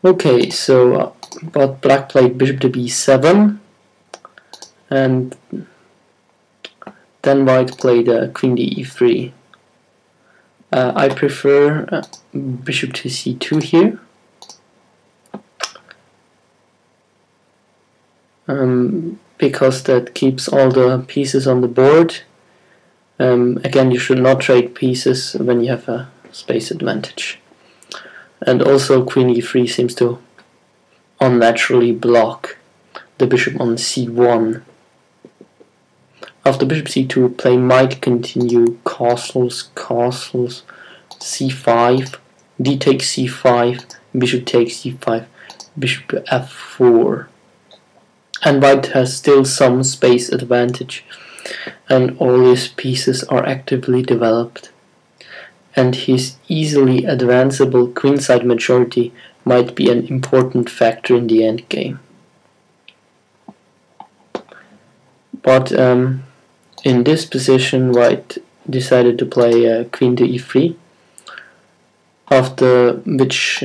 Okay, so but black played bishop to b7, and then white played queen to e3. I prefer bishop to c2 here. Because that keeps all the pieces on the board. Again, you should not trade pieces when you have a space advantage. And also queen e3 seems to unnaturally block the bishop on c1. After bishop c2, play might continue castles, c5, d takes c5, bishop takes c5, bishop to f4. And white has still some space advantage, and all his pieces are actively developed. And his easily advanceable queenside majority might be an important factor in the endgame. But in this position, white decided to play queen to e3, after which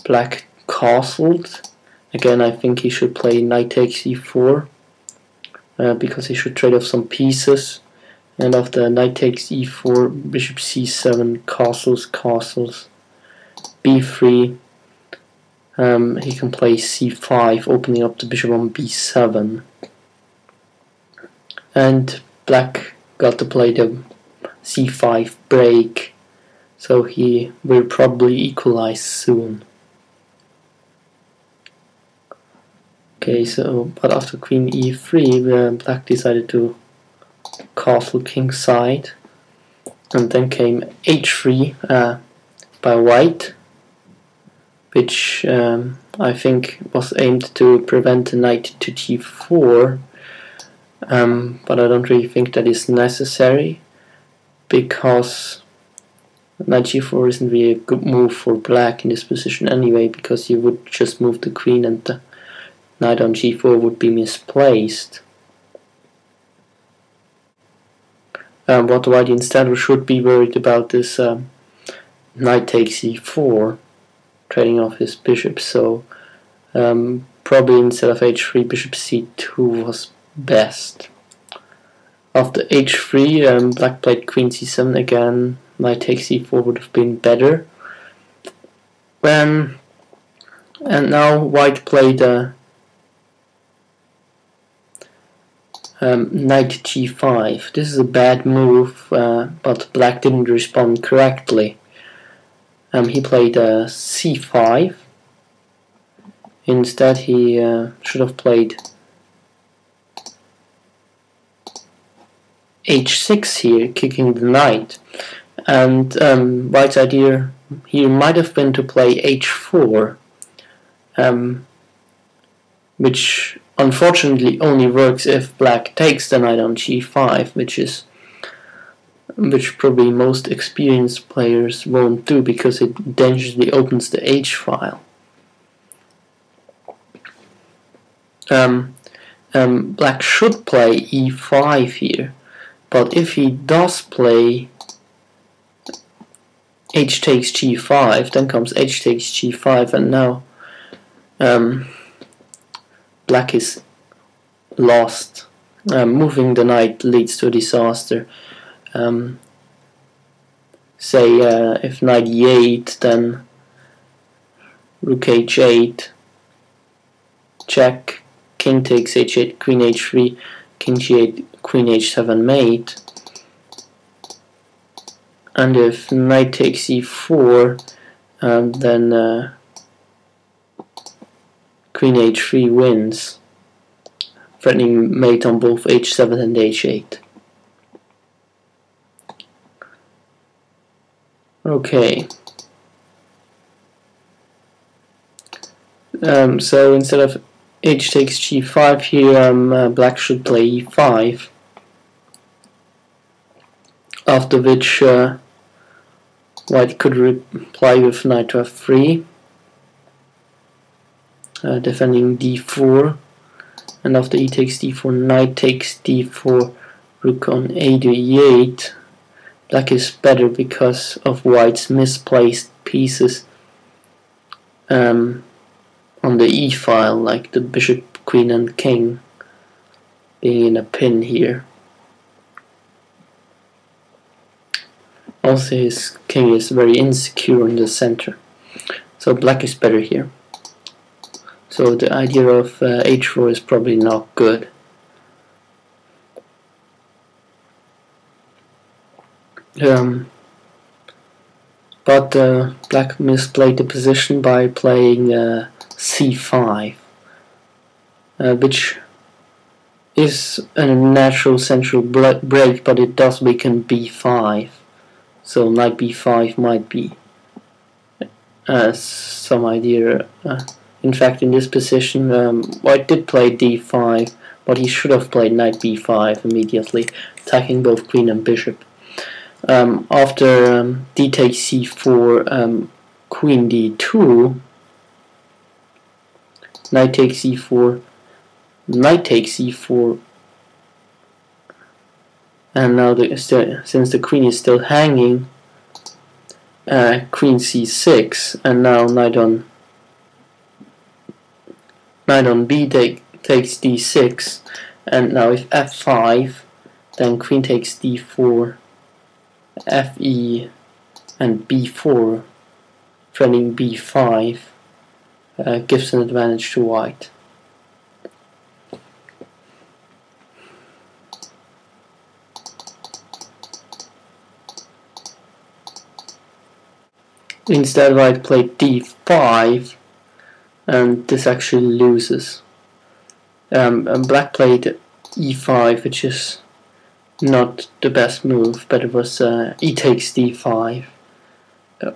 black castled. Again, I think he should play knight takes e4, because he should trade off some pieces. And after knight takes e4, bishop c7, castles, b3, he can play c5, opening up the bishop on b7. And black got to play the c5 break, so he will probably equalize soon. Okay, so but after queen e3, black decided to castle kingside, and then came h3 by white, which I think was aimed to prevent a knight to g4, but I don't really think that is necessary, because knight g4 isn't really a good move for black in this position anyway, because you would just move the queen and the knight on g4 would be misplaced. What white instead should be worried about is knight takes e4, trading off his bishop, so probably instead of h3, bishop c2 was best. After h3, black played queen c7 again, knight takes e4 would have been better. And now white played knight g5. This is a bad move, but black didn't respond correctly. He played c5. Instead, he should have played h6 here, kicking the knight. And white's idea here might have been to play h4, which unfortunately only works if black takes the knight on g5, which probably most experienced players won't do, because it dangerously opens the h file. Black should play e5 here, but if he does play h takes g5, then comes h takes g5, and now black is lost. Moving the knight leads to a disaster. Say if knight e8, then rook h8, check, king takes h8, queen h3, king g8, queen h7 mate. And if knight takes e4, then queen h3 wins, threatening mate on both h7 and h8. Okay. So instead of h takes g5 here, black should play e5. After which white could reply with knight to f3, defending d4, and after e takes d4, knight takes d4, rook on a to e8. Black is better because of white's misplaced pieces, on the e file, like the bishop, queen, and king being in a pin here. Also, his king is very insecure in the center, so black is better here. So the idea of h4 is probably not good. But black misplayed the position by playing c5, which is a natural central break, but it does weaken b5. So knight b5 might be some idea. In fact, in this position, white did play d5, but he should have played knight b5 immediately, attacking both queen and bishop. After d takes c4, queen d2, knight takes c4, knight takes c4, and now since the queen is still hanging, queen c6, and now knight on b takes d6, and now if f5, then queen takes d4, fe, and b4, threatening b5, gives an advantage to white. Instead, white played d5, and this actually loses. And black played e5, which is not the best move, but it was e takes d5,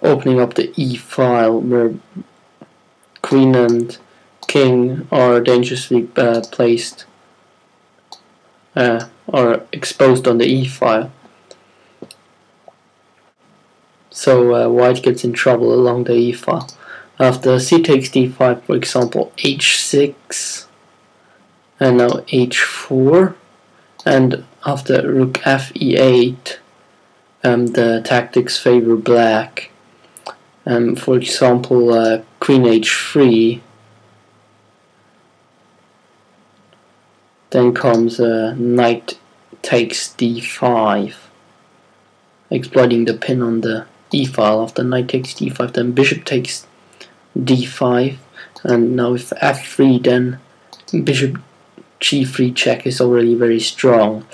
opening up the e file where queen and king are dangerously placed or exposed on the e file. So white gets in trouble along the e file. After c takes d5, for example, h6, and now h4, and after rook fe8, the tactics favor black. For example, queen h3, then comes knight takes d5, exploiting the pin on the e file. After knight takes d5, then bishop takes d5, and now if f3, then bishop g3 check is already very strong.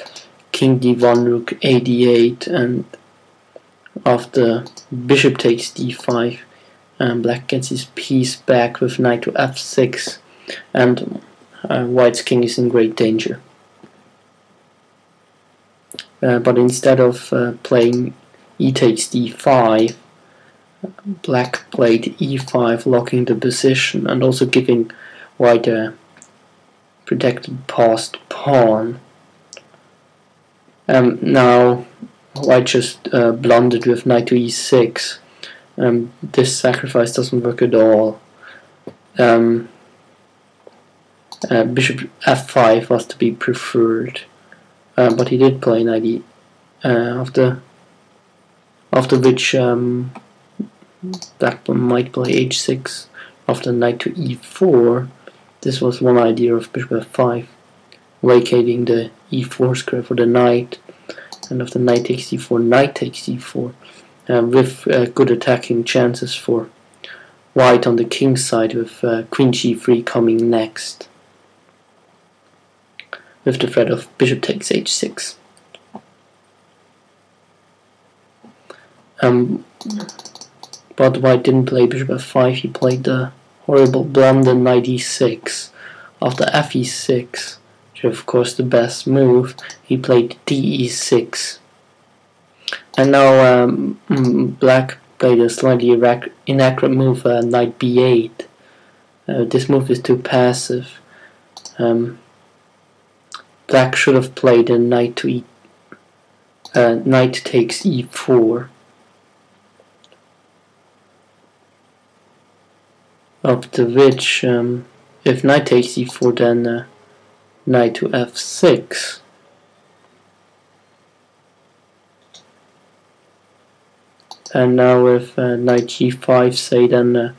King d1, rook a d8, and after bishop takes d5, black gets his piece back with knight to f6, and white's king is in great danger. But instead of playing e takes d5, black played e5, locking the position and also giving white a protected passed pawn. Now white just blundered with knight to e6. This sacrifice doesn't work at all. Bishop f5 was to be preferred, but he did play knight e. After which black might play h6 after knight to e4. This was one idea of bishop f5, vacating the e4 square for the knight, and after knight takes d4, knight takes d4, with good attacking chances for white on the king side, with queen g3 coming next, with the threat of bishop takes h6. But white didn't play bishop f5, he played the horrible blunder knight e6. After fe6, which of course the best move, he played de6. And now black played a slightly inaccurate move, knight b8. This move is too passive. Black should have played a knight to knight takes e4. After which, if knight takes e4, then knight to f6. And now if knight g5, say, then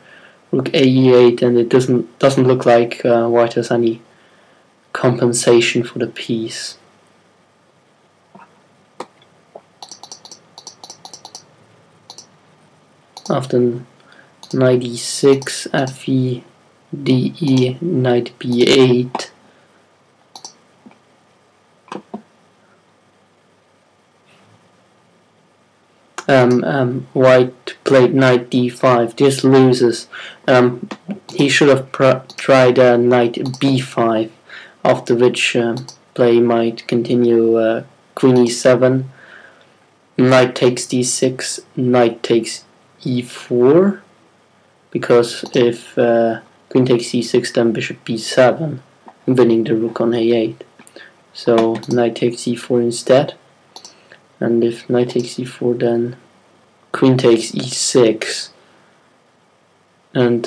rook a e8, and it doesn't look like white has any compensation for the piece. After knight e6, fe, de, knight b8. White played knight d5. This loses. He should have tried knight b5, after which play might continue queen e7, knight takes d6, knight takes e4, because if queen takes e6, then bishop b7, winning the rook on a8. So knight takes e4 instead, and if knight takes e4, then queen takes e6, and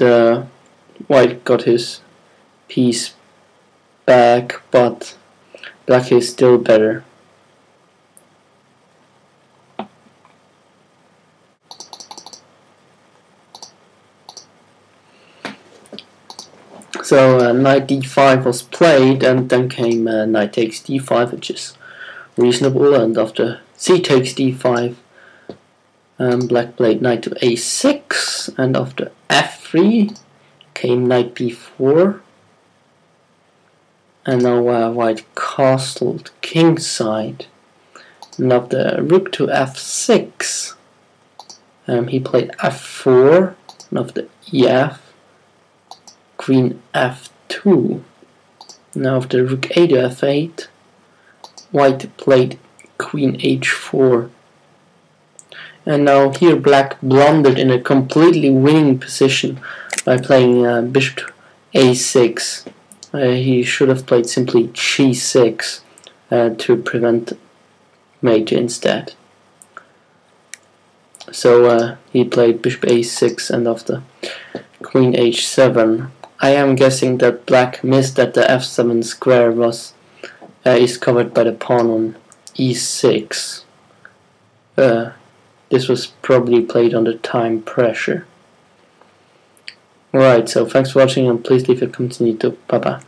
white got his piece back, but black is still better. So knight d5 was played, and then came knight takes d5, which is reasonable, and after c takes d5, black played knight to a6, and after f3 came knight b4, and now white castled kingside, and after rook to f6, he played f4, and after ef, queen f2. Now after rook a to f8, white played queen h4. And now here black blundered in a completely winning position by playing bishop to a6. He should have played simply g6 to prevent mate instead. So he played bishop a6, and after queen h7. I am guessing that black missed that the f7 square is covered by the pawn on e6. This was probably played under time pressure. Alright, so thanks for watching, and please leave a comment on YouTube. Bye bye.